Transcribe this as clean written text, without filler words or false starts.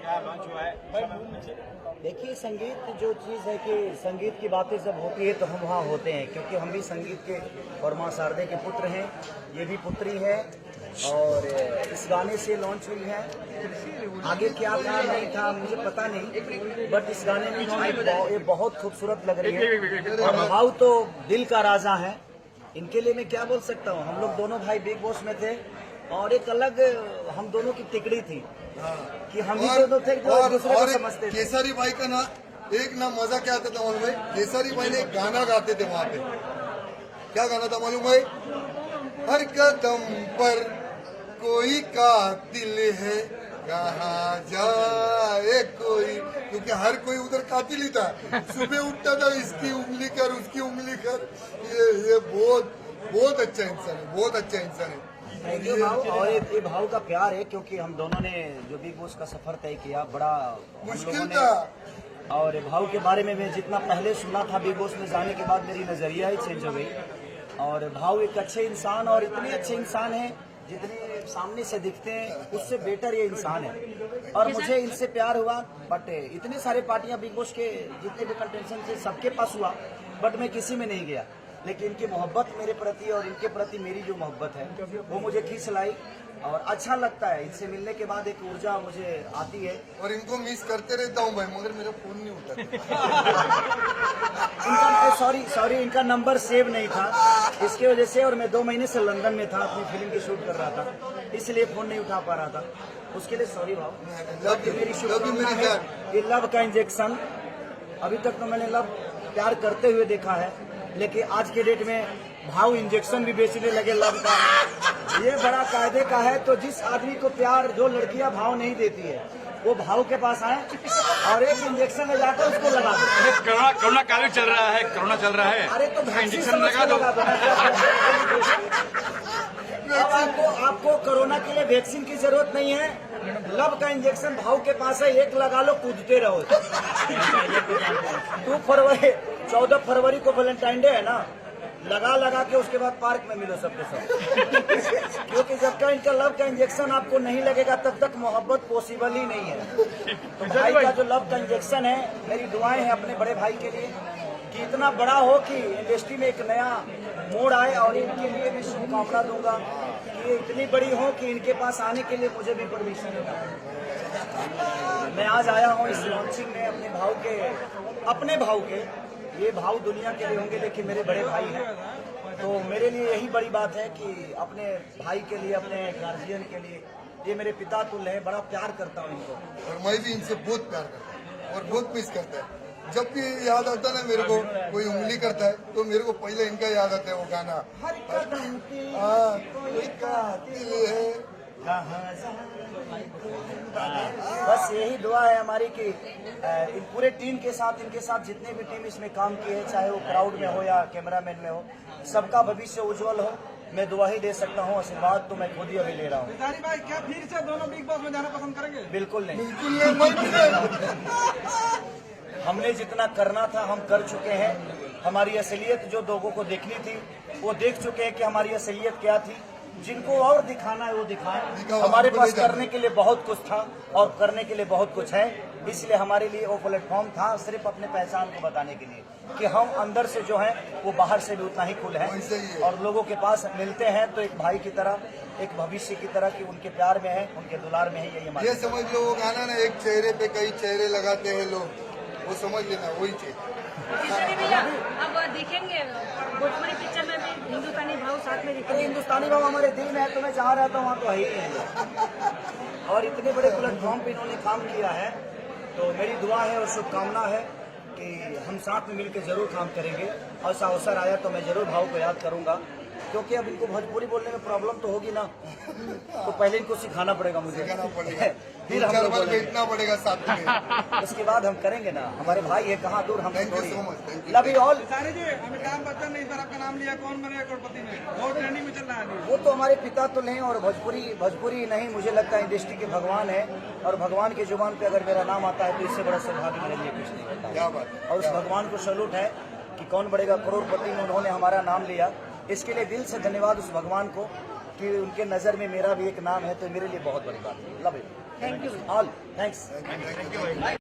क्या लॉन्च हुआ है? देखिए, संगीत जो चीज़ है कि संगीत की बातें जब होती है तो हम वहाँ होते हैं, क्योंकि हम भी संगीत के और माँ शारदे के पुत्र हैं, ये भी पुत्री है और इस गाने से लॉन्च हुई है। आगे क्या था नहीं था मुझे पता नहीं, बट इस गाने में ये बहुत खूबसूरत लग रही है और भाव तो दिल का राजा है। इनके लिए मैं क्या बोल सकता हूँ, हम लोग दोनों भाई बिग बॉस में थे और एक अलग हम दोनों की तिकड़ी थी कि हम ही दोनों थे जो एक दूसरे को समझते थे। केसरी भाई का ना एक ना मजा क्या आता था मालूम भाई, केसरी भाई ने एक गाना गाते थे वहाँ पे। क्या गाना था मालूम भाई? हर कदम पर कोई कातिल है, कहाँ जाए कोई, क्योंकि हर कोई उधर कातिल ही था। सुबह उठता था इसकी उंगली कर उसकी उंगली कर। ये बहुत अच्छा इंसान है, बहुत अच्छा इंसान है। ये भाव और ये भाव का प्यार है, क्योंकि हम दोनों ने जो बिग बॉस का सफर तय किया बड़ा मुश्किल था। और भाव के बारे में मैं जितना पहले सुना था बिग बॉस में जाने के बाद मेरी नजरिया ही चेंज हो गई। और भाव एक अच्छे इंसान और इतने अच्छे इंसान हैं जितने सामने से दिखते हैं उससे बेटर ये इंसान है। और मुझे इनसे प्यार हुआ, बट इतने सारे पार्टियां बिग बॉस के जितने भी कंटेस्टेंट थे सबके पास हुआ, बट मैं किसी में नहीं गया। लेकिन इनकी मोहब्बत मेरे प्रति और इनके प्रति मेरी जो मोहब्बत है वो मुझे खींच लाई और अच्छा लगता है। इनसे मिलने के बाद एक ऊर्जा मुझे आती है और इनको मिस करते रहता हूँ भाई, मगर मेरा फोन नहीं उठाता। इनका सॉरी इनका नंबर सेव नहीं था, इसकी वजह से। और मैं 2 महीने से लंदन में था, अपनी फिल्म की शूट कर रहा था, इसलिए फोन नहीं उठा पा रहा था। उसके लिए सॉरी भाव। मेरी शुभकामना है ये लव का इंजेक्शन। अभी तक तो मैंने लव प्यार करते हुए देखा है, लेकिन आज के डेट में भाव इंजेक्शन भी बेचने लगे लव का। ये बड़ा कायदे का है। तो जिस आदमी को प्यार जो लड़कियां भाव नहीं देती है वो भाव के पास आए और एक इंजेक्शन में जाकर उसको लगा दो। कोरोना काल चल रहा है, कोरोना चल रहा है। अरे तो इंजेक्शन लगा दो। अब आपको कोरोना के लिए वैक्सीन की जरूरत नहीं है। लव का इंजेक्शन भाव के पास है, एक लगा लो, कूदते रहो। 14 फरवरी को वैलेंटाइन डे है ना, लगा के उसके बाद पार्क में मिलो सबके सब। क्योंकि जब तक इनका लव का इंजेक्शन आपको नहीं लगेगा तब तक मोहब्बत पॉसिबल ही नहीं है। तो भाई का जो लव का इंजेक्शन है, मेरी दुआएं हैं अपने बड़े भाई के लिए कि इतना बड़ा हो कि इंडस्ट्री में एक नया मोड़ आए। और इनके लिए भी शुभकामना दूंगा कि ये इतनी बड़ी हो कि इनके पास आने के लिए मुझे भी परमिशन मिला। मैं आज आया हूँ इस लॉन्चिंग में अपने भाव के। ये भाव दुनिया के लिए होंगे लेकिन मेरे बड़े भाई हैं, तो मेरे लिए यही बड़ी बात है कि अपने भाई के लिए, अपने गार्जियन के लिए, ये मेरे पिता तुल्य हैं। बड़ा प्यार करता हूँ इनको और मैं भी इनसे बहुत प्यार करता हूँ और बहुत मिस करता है। जब भी याद आता है ना मेरे को, कोई उंगली करता है तो मेरे को पहले इनका याद आता है वो गाना। हर कदम पे कोई कातिल है। बस यही दुआ है हमारी कि इन पूरे टीम के साथ, इनके साथ जितने भी टीम इसमें काम किए हैं, चाहे वो क्राउड में हो या कैमरामैन में हो, सबका भविष्य उज्जवल हो। मैं दुआ ही दे सकता हूँ, आशीर्वाद तो मैं खुद ही अभी ले रहा हूँ। भाई क्या फिर से दोनों बिग बॉस में जाना पसंद करेंगे? बिल्कुल नहीं। बिल्कुल हमने जितना करना था हम कर चुके हैं। हमारी असलियत जो लोगों को देखनी थी वो देख चुके हैं कि हमारी असलियत क्या थी। जिनको और दिखाना है वो दिखाएं। हमारे पास करने के लिए बहुत कुछ था और करने के लिए बहुत कुछ है, इसलिए हमारे लिए वो प्लेटफॉर्म था सिर्फ अपने पहचान को बताने के लिए कि हम अंदर से जो है वो बाहर से भी उतना ही खुल है और लोगों के पास मिलते हैं तो एक भाई की तरह, एक भविष्य की तरह कि उनके प्यार में है, उनके दुलार में है। यही हमारे, ये समझ लो वो गाना ना, एक चेहरे पे कई चेहरे लगाते हैं लोग, वो समझ लेना वही चीज। अब देखेंगे भोजपुरी पिक्चर में भी हिंदुस्तानी भाव साथ में दिखेंगे। हिंदुस्तानी भाव हमारे दिल में है, तो मैं जहाँ रहता हूँ वहाँ तो है ही है। और इतने बड़े प्लेटफॉर्म पे इन्होंने काम किया है, तो मेरी दुआ है और शुभकामना है कि हम साथ में मिलकर जरूर काम करेंगे। और ऐसा अवसर आया तो मैं जरूर भाव को याद करूंगा, क्योंकि अब इनको भोजपुरी बोलने में प्रॉब्लम तो होगी ना, तो पहले इनको सिखाना पड़ेगा मुझे, फिर हम लोग बैठना पड़ेगा साथ में, उसके बाद हम करेंगे ना। हमारे भाई है, कहाँ दूर हम। Thank you so much. Love you all. Amitabh Bachchan ने इस बार आपका नाम लिया, कौन बनेगा करोड़पति में? बहुत ट्रेंडिंग में चल रहा है। वो तो हमारे पिता तो नहीं, और भोजपुरी नहीं, मुझे लगता है इंडस्ट्री के भगवान है। और भगवान की जुबान पे अगर मेरा नाम आता है तो इससे बड़ा सौभाग्य मेरे लिए कुछ नहीं होता। क्या बात। और उस भगवान को सैल्यूट है कि कौन बढ़ेगा करोड़पति में उन्होंने हमारा नाम लिया। इसके लिए दिल से धन्यवाद उस भगवान को कि उनके नज़र में मेरा भी एक नाम है, तो मेरे लिए बहुत बड़ी बात है। Love you. Thank you all thanks. Thank you